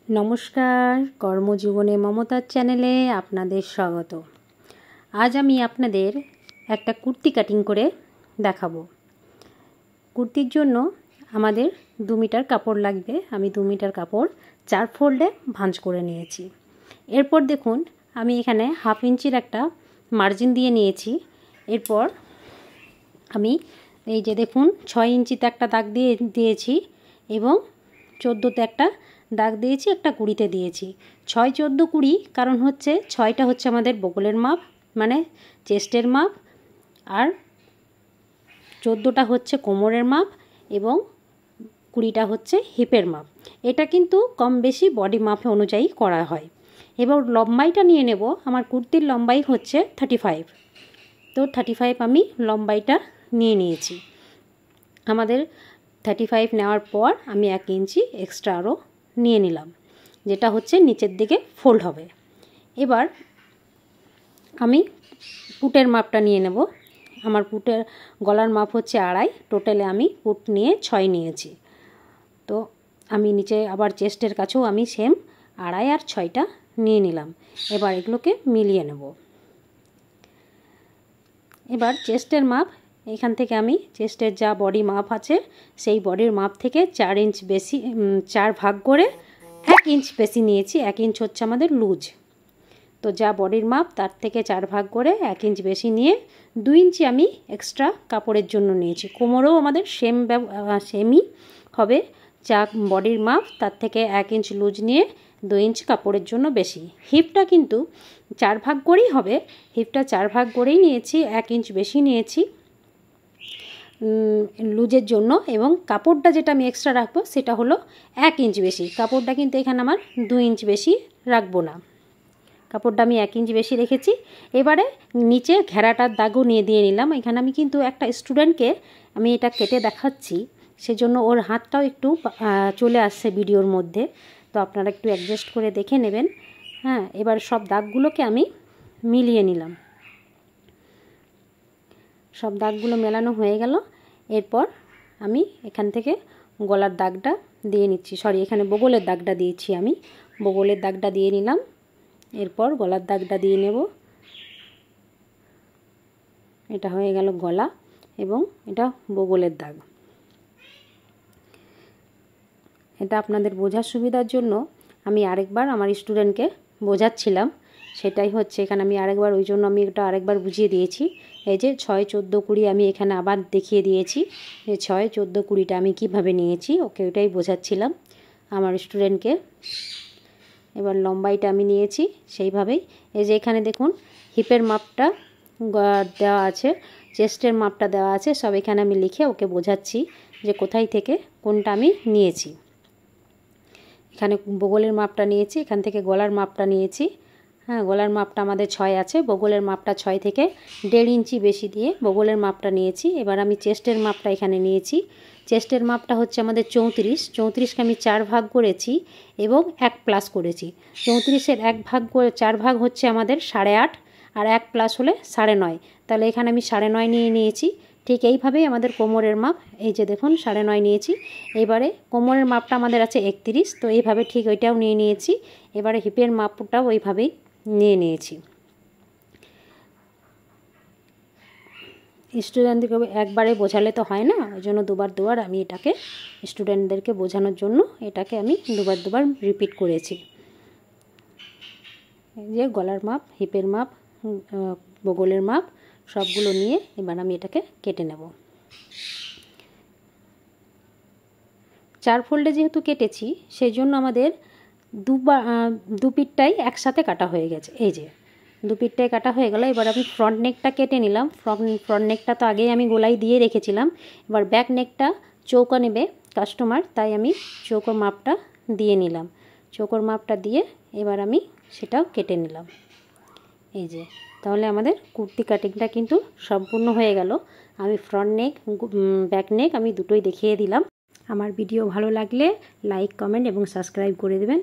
নমস্কার, কর্মজীবনে মমতার চ্যানেলে আপনাদের স্বাগত। আজ আমি আপনাদের একটা কুর্তি কাটিং করে দেখাবো। কুর্তির জন্য আমাদের 2 মিটার কাপড় লাগবে। আমি 2 মিটার কাপড় 4 ফোল্ডে ভাঁজ করে নিয়েছি। এরপর দেখুন আমি এখানে 1/2 ইঞ্চির একটা মার্জিন দিয়ে নিয়েছি। এরপর আমি এই যে দেখুন 6 ইঞ্চিতে একটা দাগ দিয়েছি এবং 14তে একটা দাগ দিয়েছি, একটা 20তে দিয়েছি। 6, 14, 20 কারণ হচ্ছে 6টা হচ্ছে আমাদের বগলের মাপ মানে চেস্টের মাপ, আর 14টা হচ্ছে কোমরের মাপ এবং 20টা হচ্ছে হিপের মাপ। এটা কিন্তু কম বেশি বডি মাপ অনুযায়ী করা হয়। এবার লম্বাইটা নিয়ে নেব। আমার কুর্তির লম্বাই হচ্ছে 35, তো 35 আমি লম্বাইটা নিয়ে নিয়েছি। আমাদের 35 নেওয়ার পর আমি 1 ইঞ্চি এক্সট্রা আরও নিয়ে নিলাম, যেটা হচ্ছে নিচের দিকে ফোল্ড হবে। এবার আমি পুটের মাপটা নিয়ে নেব। আমার পুটের গলার মাপ হচ্ছে 2.5, টোটালে আমি পুট নিয়ে 6 নিয়েছি। তো আমি নিচে আবার চেস্টের কাছেও আমি সেম 2.5 আর 6টা নিয়ে নিলাম। এবার এগুলোকে মিলিয়ে নেব। এবার চেস্টের মাপ, এখান থেকে আমি চেস্টের যা বডি মাপ আছে সেই বডির মাপ থেকে 4 ইঞ্চ বেশি, 4 ভাগ করে 1 ইঞ্চ বেশি নিয়েছি। 1 ইঞ্চ হচ্ছে আমাদের লুজ, তো যা বডির মাপ তার থেকে 4 ভাগ করে 1 ইঞ্চ বেশি নিয়ে 2 ইঞ্চি আমি এক্সট্রা কাপড়ের জন্য নিয়েছি। কোমরেও আমাদের সেমই হবে, যা বডির মাপ তার থেকে 1 ইঞ্চ লুজ নিয়ে 2 ইঞ্চ কাপড়ের জন্য বেশি। হিপটা কিন্তু 4 ভাগ করেই হবে, হিপটা 4 ভাগ করেই নিয়েছি, 1 ইঞ্চ বেশি নিয়েছি লুজের জন্য। এবং কাপড়টা যেটা আমি এক্সট্রা রাখবো সেটা হলো 1 ইঞ্চ বেশি। কাপড়টা কিন্তু এখানে আমার 2 ইঞ্চ বেশি রাখবো না, কাপড়টা আমি 1 ইঞ্চ বেশি রেখেছি। এবারে নিচে ঘেরাটার দাগও দিয়ে নিলাম। এখানে আমি কিন্তু একটা স্টুডেন্টকে আমি এটা কেটে দেখাচ্ছি, সেজন্য ওর হাতটাও একটু চলে আসছে ভিডিওর মধ্যে, তো আপনারা একটু অ্যাডজাস্ট করে দেখে নেবেন। হ্যাঁ, এবার সব দাগগুলোকে আমি মিলিয়ে নিলাম। সব দাগগুলো মেলানো হয়ে গেল। এরপর আমি এখান থেকে গলার দাগটা দিয়ে নিচ্ছি, এখানে বগলের দাগটা দিয়েছি, আমি বগলের দাগটা দিয়ে নিলাম। এরপর গলার দাগটা দিয়ে নেব। এটা হয়ে গেল গলা এবং এটা বগলের দাগ। এটা আপনাদের বোঝার সুবিধার জন্য আমি আরেকবার আমার স্টুডেন্টকে বোঝাচ্ছিলাম, সেটাই হচ্ছে এখানে আমি আরেকবার, ওই জন্য আমি এটা আরেকবার বুঝিয়ে দিয়েছি। এই যে 6, 14, 20 আমি এখানে আবার দেখিয়ে দিয়েছি যে 6, 14, 20টা আমি কিভাবে নিয়েছি, ওকে ওটাই বোঝাচ্ছিলাম আমার স্টুডেন্টকে। এবার লম্বাইটা আমি নিয়েছি সেইভাবেই। এই যে এখানে দেখুন হিপের মাপটা দেওয়া আছে, চেস্টের মাপটা দেওয়া আছে, সব এখানে আমি লিখে ওকে বোঝাচ্ছি যে কোথায় থেকে কোনটা আমি নিয়েছি। এখানে বগলের মাপটা নিয়েছি, এখান থেকে গলার মাপটা নিয়েছি। হ্যাঁ, গলার মাপটা আমাদের 6 আছে, বগলের মাপটা 6 থেকে 1.5 ইঞ্চি বেশি দিয়ে বগলের মাপটা নিয়েছি। এবার আমি চেস্টের মাপটা এখানে নিয়েছি। চেস্টের মাপটা হচ্ছে আমাদের 34, 34কে আমি 4 ভাগ করেছি এবং 1 প্লাস করেছি। 34-এর 1 ভাগ করে 4 ভাগ হচ্ছে আমাদের 8.5, আর 1 প্লাস হলে 9.5, তাহলে এখানে আমি 9.5 নিয়ে নিয়েছি। ঠিক এইভাবেই আমাদের কোমরের মাপ, এই যে দেখুন 9.5 নিয়েছি। এবারে কোমরের মাপটা আমাদের আছে 31, তো এইভাবে ঠিক ওইটাও নিয়ে নিয়েছি। এবারে হিপের মাপটাও ওইভাবেই নিয়ে নিয়েছি। স্টুডেন্টদেরকে একবারে বোঝালে তো হয় না, ওই জন্য দুবার আমি এটাকে স্টুডেন্টদেরকে বোঝানোর জন্য এটাকে আমি দুবার রিপিট করেছি। এই যে গলার মাপ, হিপের মাপ, বগলের মাপ সবগুলো নিয়ে এবার আমি এটাকে কেটে নেব। 4 ফোল্ডে যেহেতু কেটেছি সেই জন্য আমাদের দু পিঠটাই একসাথে কাটা হয়ে গেছে। এই যে 2 পিঠটাই কাটা হয়ে গেল। এবার আমি ফ্রন্ট নেকটা কেটে নিলাম। ফ্রন্ট নেকটা তো আগেই আমি গোলাই দিয়ে রেখেছিলাম। এবার ব্যাক নেকটা চৌকো নেবে কাস্টমার, তাই আমি চৌকোর মাপটা দিয়ে নিলাম। চৌকোর মাপটা দিয়ে এবার আমি সেটাও কেটে নিলাম। এই যে, তাহলে আমাদের কুর্তি কাটিংটা কিন্তু সম্পূর্ণ হয়ে গেল। আমি ফ্রন্ট নেক, ব্যাক নেক আমি দুটোই দেখিয়ে দিলাম। আমার ভিডিও ভালো লাগলে লাইক, কমেন্ট এবং সাবস্ক্রাইব করে দেবেন।